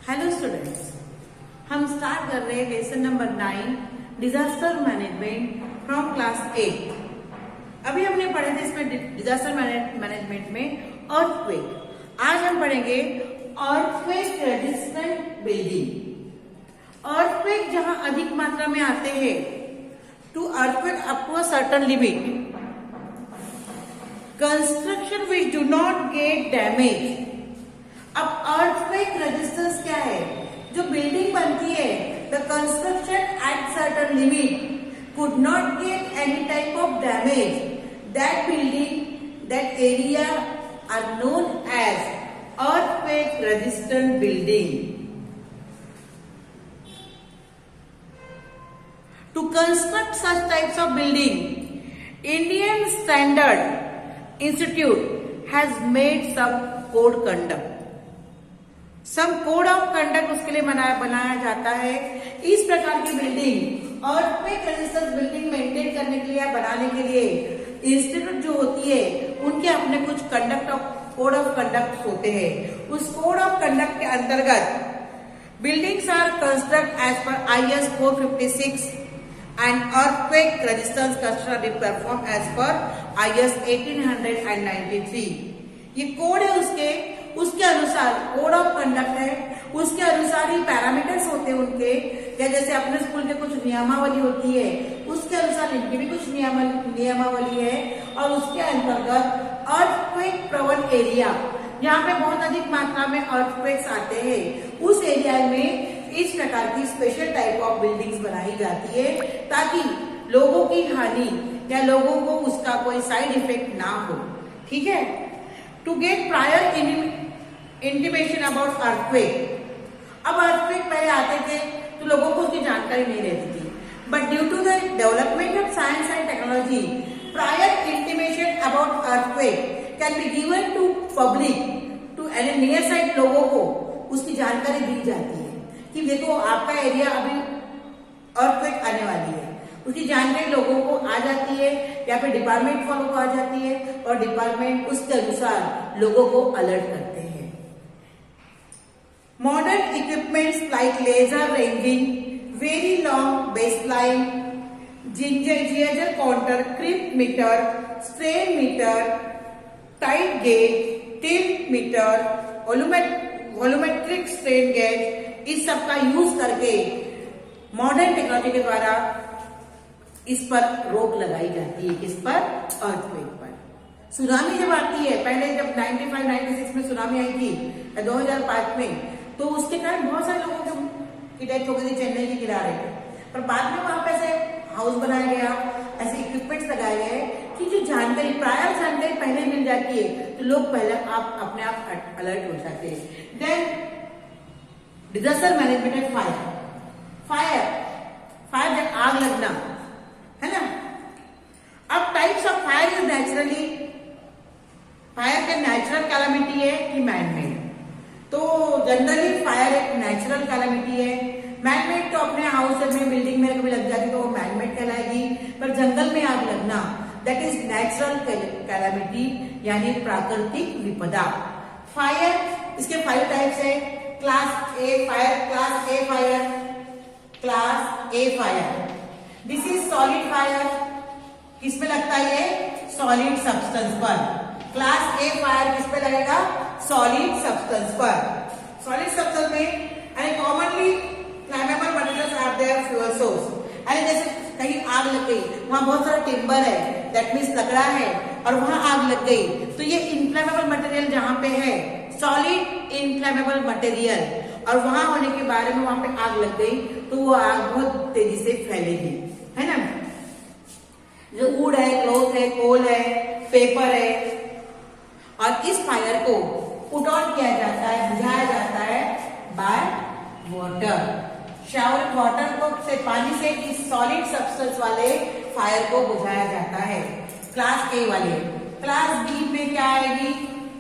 Hello students, हम start कर रहे हैं lesson number 9 disaster management from class 8। अभी हमने पढ़े थे इसमें डिजास्टर मैनेजमेंट में अर्थक्वेक। आज हम पढ़ेंगे अर्थक्वेक रेजिस्टेंट बिल्डिंग। अर्थक्वेक जहां अधिक मात्रा में आते हैं to earthquake up to a certain limit, construction which do not get damage. अब अर्थक्वेक रेजिस्टेंस क्या है? जो बिल्डिंग बनती है, the construction at certain limit could not get any type of damage, that building, that area are known as earthquake resistant building. To construct such types of building, Indian Standard Institute has made some code conduct. Some code of conduct उसके लिए बनाया जाता है। इस प्रकार की building earthquake resistance building maintain करने के लिए या बनाने के लिए इंस्टीट्यूट जो होती है उनके अपने कुछ कोड ऑफ कंडक्ट होते हैं। उस कोड ऑफ कंडक्ट के अंतर्गत buildings are construct as per IS 456 and earthquake resistance construction is performed as per IS 1893। ये कोड है उसके अनुसार कोड ऑफ कंडक्ट है, उसके अनुसार ही पैरामीटर्स होते हैं उनके, या जैसे अपने स्कूल के कुछ नियमावली होती है उसके अनुसार इनकी भी कुछ नियमावली है। और उसके अंतर्गत अर्थक्वेक प्रवण एरिया, जहाँ पे बहुत अधिक मात्रा में अर्थक्वेक्स आते हैं, उस एरिया में इस प्रकार की स्पेशल टाइप ऑफ बिल्डिंग्स बनाई जाती है ताकि लोगों की हानि या लोगों को उसका कोई साइड इफेक्ट ना हो। ठीक है। To get prior intimation about earthquake. अब अर्थक्वेक पहले आते थे तो लोगों को उसकी जानकारी नहीं रहती थी, but due to the development of science and technology, prior intimation about earthquake can be given to public, to near side लोगों को उसकी जानकारी दी जाती है कि देखो आपका एरिया अभी अर्थक्वेक आने वाली है। उसकी जानकारी लोगों को आ जाती है या फिर डिपार्टमेंट फॉलो को आ जाती है और डिपार्टमेंट उसके अनुसार लोगों को अलर्ट करते हैं। Modern equipments like laser ranging, very long baseline, Geiger counter, creep meter, strain meter, tide gauge, tilt meter, volumetric strain gauge, इस सब का यूज करके मॉडर्न टेक्नोलॉजी के द्वारा इस पर रोक लगाई जाती है। किस पर? अर्थक्वेक पर। सुनामी जब आती है, पहले जब 95-96 में सुनामी आई थी, 2005 में, तो उसके कारण बहुत सारे लोगों की डेथ हो गई थी चेन्नई के किनारे पे। पर बाद में वहां पे ऐसे हाउस बनाया गया, ऐसे इक्विपमेंट्स लगाए गए कि जो जानकारी, प्रायर जानकारी पहले मिल जाती है तो लोग पहले अपने आप अलर्ट हो जाते हैं। देन डिजास्टर मैनेजमेंट है फायर जब आग लगना है ना। अब types of fire is naturally, fire का नेचुरल कैलामिटी है कि मैनमेड। तो जनरली फायर एक नेचुरल कैलामिटी है। मैनमेड तो अपने हाउस में, बिल्डिंग में कभी लग जाती तो वो मैनमेड कहलाएगी, पर जंगल में आग लगना दैट इज नेचुरल कैलामिटी, यानी प्राकृतिक विपदा। फायर, इसके 5 टाइप्स है। Class A fire, this is solid fire. किसमें लगता है ये? सॉलिड सब्सटेंस पर। क्लास ए फायर किस पे लगेगा? सॉलिड सब्सटेंस पर। सॉलिड सब्सटेंस में commonly flammable materials are there, fuel source. जैसे कहीं आग लग गई, वहां बहुत सारा टिम्बर है, दैट मीन्स लकड़ा है, और वहां आग लग गई तो ये इनफ्लेमेबल मटेरियल जहां पे है, सॉलिड इनफ्लेमेबल मटेरियल, और वहां होने के बारे में वहां पे आग लग गई तो वो आग बहुत तेजी से फैलेगी, है ना। जो वुड है, क्लॉथ है, कोल है, पेपर है, और इस फायर को पुट ऑन किया जाता है, बुझाया जाता है बाय वाटर। शावर वाटर को से, पानी से इस सॉलिड सब्सटेंस वाले फायर को बुझाया जाता है। क्लास ए वाले। क्लास बी में क्या आएगी?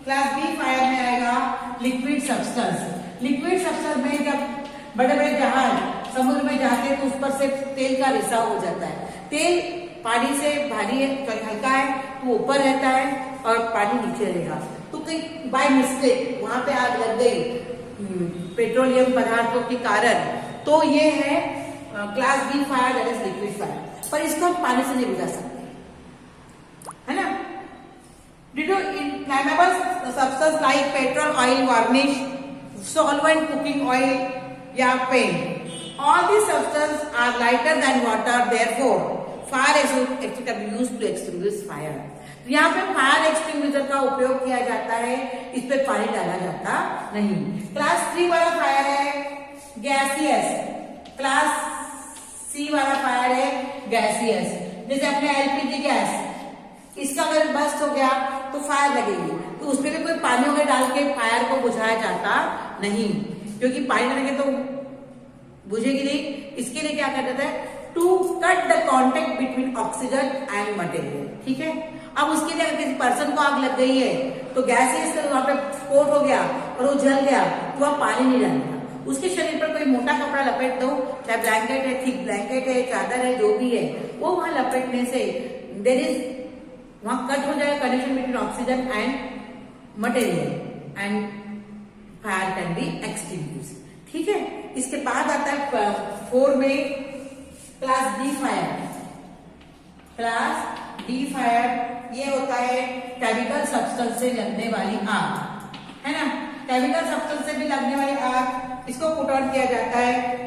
क्लास बी फायर में आएगा लिक्विड सब्सटेंस। लिक्विड सब्सटेंस में जब बड़े बड़े जहाज समुद्र में जाते हैं तो उस पर से तेल का रिसाव हो जाता है। तेल पानी से भारी है, हल्का है तो ऊपर रहता है और पानी नीचे रहेगा। तो कहीं बाय मिस्टेक वहां पे आग लग गई पेट्रोलियम पदार्थों के कारण, तो ये है class B fire, that is liquid fire. पर इसको हम पानी से नहीं बुझा सकते, है ना। Due to inflammable substance like petrol, oil, varnish, solvent, cooking oil या paint, all these substances are lighter than water, therefore fire extinguisher can be used to extinguish fire। यहाँ पे फायर एक्सटिंग्विशर का उपयोग किया जाता है, इस पे पानी डाला जाता नहीं। क्लास 3 वाला फायर है गैसियस, क्लास सी वाला फायर है गैसियस। जैसे अपने एलपीजी गैस, इसका अगर बस्ट हो गया तो फायर लगेगी, तो उसमें भी कोई पानी वगैरह डाल के फायर को बुझाया जाता नहीं, क्योंकि पानी डालेंगे तो बुझेगी नहीं। इसके लिए क्या करता है, to cut the contact between oxygen and material, ठीक है। अब उसके लिए अगर किसी पर्सन को आग लग गई है तो गैस वहां पे स्फोट हो गया और वो जल गया, तो वहां पानी नहीं डालना, उसके शरीर पर कोई मोटा कपड़ा लपेट दो, चाहे ब्लैंकेट है, थिक ब्लैंकेट है, चादर है, जो भी है, वो वहां लपेटने से देयर इज वहां कट हो जाएगा connection between oxygen and material and fire can be extinguished, ठीक है। इसके बाद आता है 4 में class D fire. Class D fire ये होता है केमिकल सब्सटेंस से लगने वाली आग, है ना। केमिकल सब्सटेंस से भी लगने वाली आग, इसको पुट ऑन किया जाता है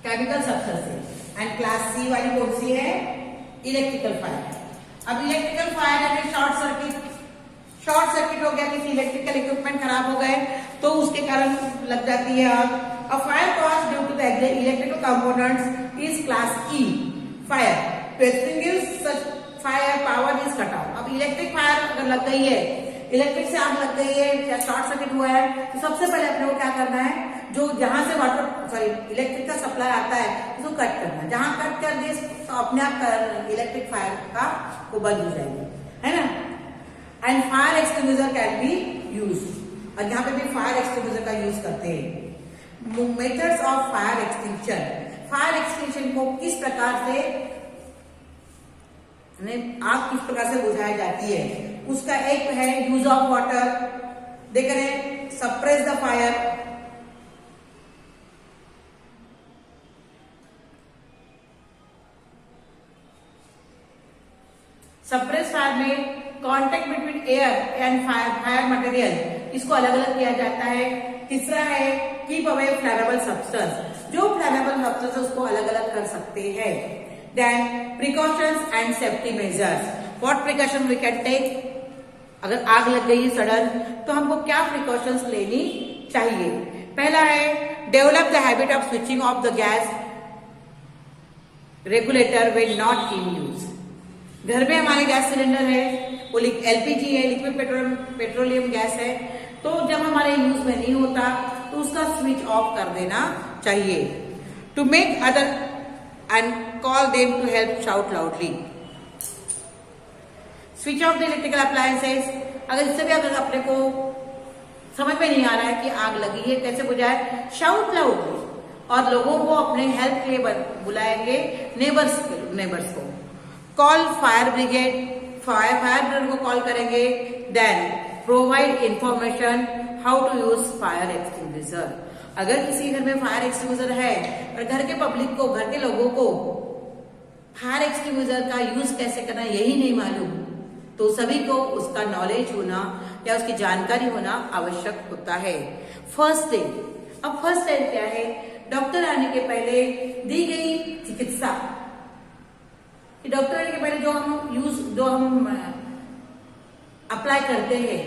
केमिकल सब्सटेंस से। एंड क्लास सी वाली कौन सी है, इलेक्ट्रिकल फायर। अब इलेक्ट्रिकल फायर है शॉर्ट सर्किट हो गया, किसी इलेक्ट्रिकल इक्विपमेंट खराब हो गए तो उसके कारण लग जाती है आग। अब fire cause due to the electrical components is class E fire. To extinguish such fire power is cut off. अब इलेक्ट्रिक फायर अगर लग गई है, इलेक्ट्रिक से आग लग गई है या शॉर्ट सर्किट हुआ है, तो सबसे पहले अपने को क्या करना है, जो जहां से इलेक्ट्रिक का सप्लाई आता है उसको कट करना। जहां कट कर दिए तो अपने आप इलेक्ट्रिक फायर का को बंद हो जाएगी, है ना। And fire extinguisher can be use, और यहाँ पे भी फायर एक्सटिंग्विशर का यूज करते हैं। Methods of fire extinction, fire extinction को किस प्रकार से आग किस प्रकार से बुझाई जाती है, उसका एक है यूज ऑफ वाटर, देख रहे हैं, suppress the fire, suppress fire में contact between air and fire material, इसको अलग अलग किया जाता है। तीसरा है कीप अवे फ्लेमेबल सब्सटेंस, जो फ्लेमेबल सब्सटेंस उसको अलग अलग कर सकते हैं। Then precautions and safety measures, what precaution we can take, अगर आग लग गई है सडन तो हमको क्या प्रिकॉशंस लेनी चाहिए। पहला है develop the habit of switching off the gas regulator when not in use. घर में हमारे गैस सिलेंडर है, वो एलपीजी है, लिक्विड पेट्रोलियम गैस है, तो जब हमारे यूज में नहीं होता तो उसका स्विच ऑफ कर देना चाहिए। To make other and call them to help shout loudly. Switch off the electrical appliances, अगर इससे भी अगर अपने को समझ में नहीं आ रहा है कि आग लगी है कैसे बुझाए, शाउट लाउडली, और लोगों को अपने हेल्प के लिए बुलाएंगे, नेबर्स को। Call fire brigade, fire brigade को कॉल करेंगे। Then provide information how to use fire extinguisher, अगर किसी घर में फायर एक्सटिंग्विशर है और घर के पब्लिक को, घर के लोगों को फायर एक्सटिंग्विशर का यूज कैसे करना यही नहीं मालूम, तो सभी को उसका नॉलेज होना या उसकी जानकारी होना आवश्यक होता है। फर्स्ट एड, अब फर्स्ट एड क्या है, डॉक्टर आने के पहले दी गई चिकित्सा, डॉक्टर आने के पहले जो हम अप्लाई करते हैं,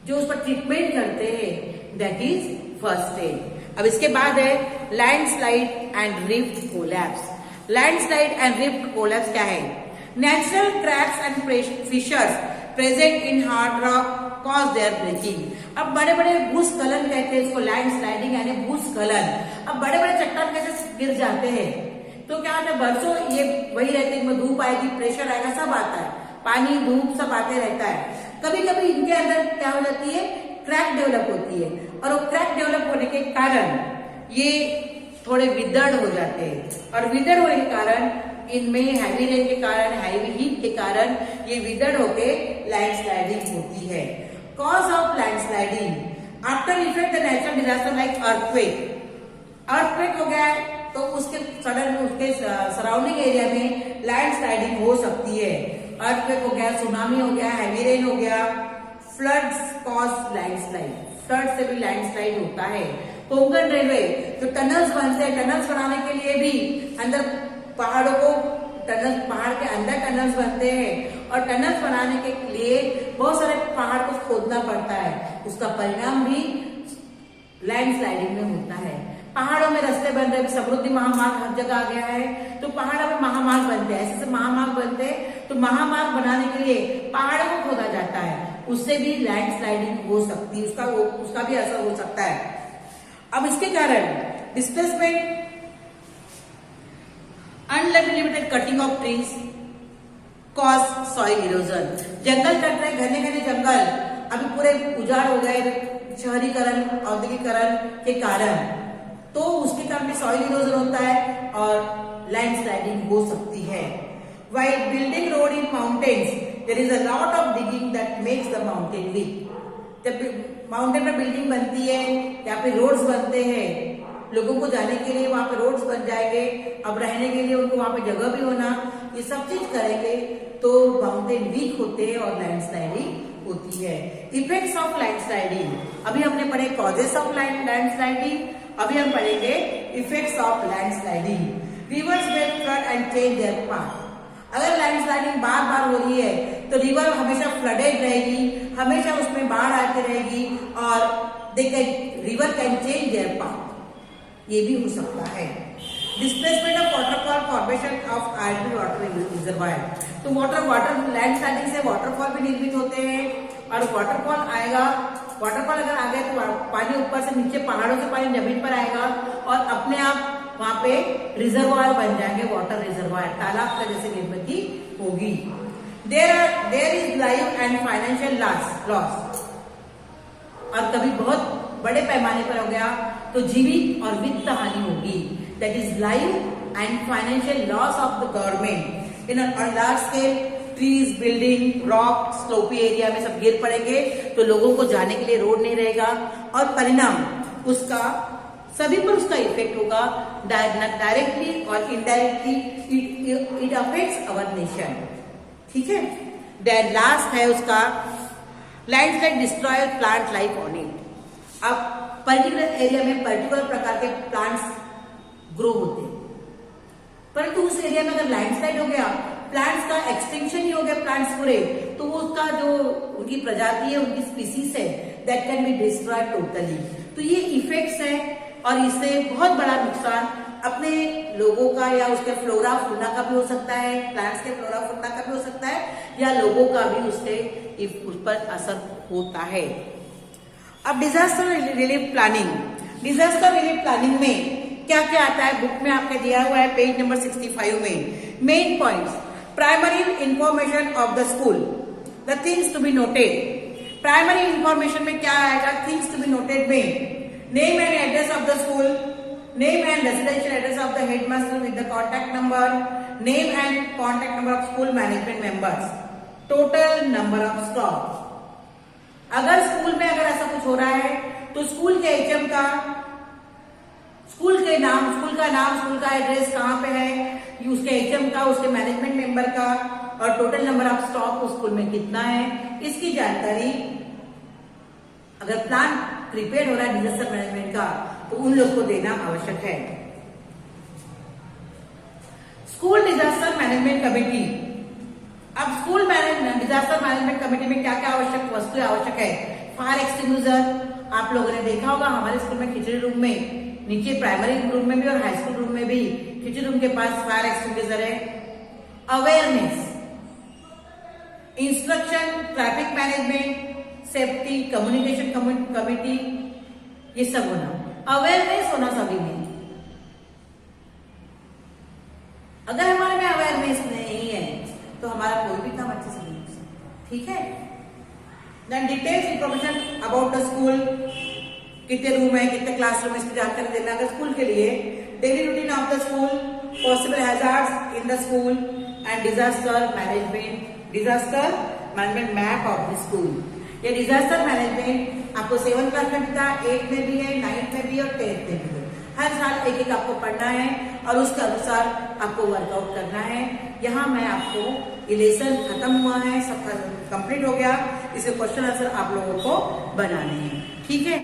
जो उस पर ट्रीटमेंट करते हैं, दैट इज फर्स्ट एड। अब इसके बाद है landslide and rift collapse. Landslide and rift collapse क्या है, natural cracks and fissures present in hard rock cause their breaking. अब बड़े बड़े भूस्खलन कहते हैं इसको, लैंडस्लाइडिंग यानी भूस्खलन। अब बड़े बड़े चट्टान कैसे गिर जाते हैं तो क्या होता है, बरसों ये वही रहते हैं, धूप आएगी, प्रेशर आएगा, सब आता है, पानी धूप सब आते रहता है। कभी कभी इनके अंदर क्या हो जाती है, क्रैक डेवलप होती है, और वो क्रैक डेवलप होने के कारण ये थोड़े विदर्ड हो जाते हैं, और विदर्ड होने के कारण इनमें हैवी रेन के कारण, हैवी हीट के कारण ये विदर्ड होके लैंडस्लाइडिंग होती है। Cause of landsliding after effect the natural disaster like earthquake हो गया है तो उसके सडन उसके सराउंडिंग एरिया में लैंडस्लाइडिंग हो सकती है। अर्थक्वेक हो गया, सुनामी हो गया, हैवी रेन हो गया, फ्लड्स कॉज लैंडस्लाइड, फ्लड से भी लैंडस्लाइड होता है। कोंकण रेलवे जो टनल्स बनते हैं, टनल्स बनाने के लिए भी अंदर पहाड़ों को टनल, पहाड़ के अंदर टनल्स बनते हैं और टनल्स बनाने के लिए बहुत सारे पहाड़ को खोदना पड़ता है, उसका परिणाम भी लैंडस्लाइडिंग में होता है। पहाड़ों में रास्ते बन रहे, समृद्धि महामार्ग हर जगह आ गया है तो पहाड़ों में महामार्ग बनते हैं, ऐसे महामार्ग बनते हैं तो महामार्ग बनाने के लिए पहाड़ों को खोदा जाता है, उससे भी लैंडस्लाइडिंग हो सकती है, उसका भी असर हो सकता है। अब इसके कारण displacement, unlimited cutting of trees cause soil erosion, jungle cut रहे, घने घने जंगल अभी पूरे उजाड़ हो गए शहरीकरण, औद्योगिकरण के कारण, तो उसके कारण भी सॉइल इरोजन होता है और लैंडस्लाइडिंग हो सकती है। While building road in mountains, there is a lot of digging that makes the mountain weak. जब माउंटेन में बिल्डिंग बनती है या फिर रोड्स बनते हैं, लोगों को जाने के लिए वहां पे रोड्स बन जाएंगे, अब रहने के लिए उनको वहां पे जगह भी होना, ये सब चीज करेंगे तो माउंटेन वीक होते हैं और लैंडस्लाइडिंग होती है। इफेक्ट्स ऑफ लैंडस्लाइडिंग, अभी हमने पढ़े कॉजेस ऑफ लैंडस्लाइडिंग, अभी हम पढ़ेंगे effects of landsliding. Reverse will flood and change their path, अगर लैंडस्लाइडिंग बार बार हो रही है तो रिवर हमेशा फ्लडेड रहेगी, हमेशा उसमें बाढ़ आती रहेगी और river can change their path, ये भी हो सकता है। Displacement of waterfall, formation of artificial water reservoir, तो वाटर लैंडस्लाइडिंग से वाटरफॉल भी निर्मित होते हैं और वाटरफॉल आएगा, वाटरफॉल अगर आ गए तो पानी ऊपर से नीचे पहाड़ों से पानी जमीन पर आएगा और अपने आप वहां पे रिजर्वायर बन जाएंगे, वाटर रिजर्वायर, तालाब का जैसे निर्मिति होगी। There is life and financial loss, और कभी बहुत बड़े पैमाने पर हो गया तो जीवित और वित्त हानि होगी। That is life and financial loss of the government in large scale, trees, building, rock, sloppy area में सब गिर पड़ेंगे तो लोगों को जाने के लिए रोड नहीं रहेगा और परिणाम उसका सभी पर उसका इफेक्ट होगा, डायरेक्टली और indirectly it affects our nation. ठीक है, देन लास्ट है उसका landslide destroy plant life on it. अब पर्टिकुलर एरिया में पर्टिकुलर प्रकार के प्लांट्स ग्रो होते हैं, परंतु उस एरिया में अगर लैंडस्लाइड हो गया, प्लांट्स का एक्सटिंक्शन ही हो गया, प्लांट्स पूरे, तो वो उसका जो उनकी प्रजाति है, उनकी स्पीसीज है, that can be destroyed totally. तो ये इफेक्ट्स है और इससे बहुत बड़ा नुकसान अपने लोगों का या उसके फ्लोरा फूना का भी हो सकता है, प्लांट्स के फ्लोरा फूना का भी हो सकता है, या लोगों का भी उससे उस पर असर होता है। अब disaster relief planning, disaster relief planning में क्या क्या आता है, बुक में आपके दिया हुआ है पेज नंबर 65 में। Main points, primary information of the school, the things to be noted. Primary information में क्या आएगा, थिंग्स टू बी नोटेड में name and address of the school, name and residential address of the headmaster with the contact number, name and contact number of school management members, total number of staff। अगर school में अगर ऐसा कुछ हो रहा है तो स्कूल के एचएम का, स्कूल के नाम, स्कूल का नाम, स्कूल का एड्रेस कहाँ पे है, उसके एचएम का, उसके मैनेजमेंट मेंबर का और टोटल नंबर ऑफ स्टाफ उस स्कूल में कितना है, इसकी जानकारी अगर प्लान प्रिपेयर हो रहा है डिजास्टर मैनेजमेंट का तो उन लोग को देना आवश्यक है। स्कूल डिजास्टर मैनेजमेंट कमेटी, अब स्कूल डिजास्टर मैनेजमेंट कमेटी में क्या क्या आवश्यक वस्तुएं आवश्यक है, फायर एक्सटिंग्विशर, आप लोगों ने देखा होगा हमारे स्कूल में खिचड़ी रूम में, नीचे प्राइमरी रूम में भी और हाई स्कूल रूम में भी खिचड़ी रूम के पास फायर एक्सटिंग्विशर है। Awareness, instruction, traffic management, safety, communication committee, ये सब होना, अवेयरनेस होना सभी में। अगर हमारे में अवेयरनेस नहीं है तो हमारा कोई भी काम अच्छे से नहीं हो सकता। ठीक है, then details information about the school, कितने रूम है, कितने क्लासरूम है, इसकी जानकारी देना अगर स्कूल के लिए। Daily routine of the school, possible hazards in the school and disaster management map of the school. ये डिजास्टर मैनेजमेंट आपको 7th क्लास में भी था, 8th में भी है, 9th में भी और 10th में भी है। हर साल एक एक आपको पढ़ना है और उसके अनुसार आपको वर्कआउट करना है। यहाँ मैं आपको ये लेसन खत्म हुआ है, सब कंप्लीट हो गया, इसे क्वेश्चन आंसर आप लोगों को बनाने हैं, ठीक है।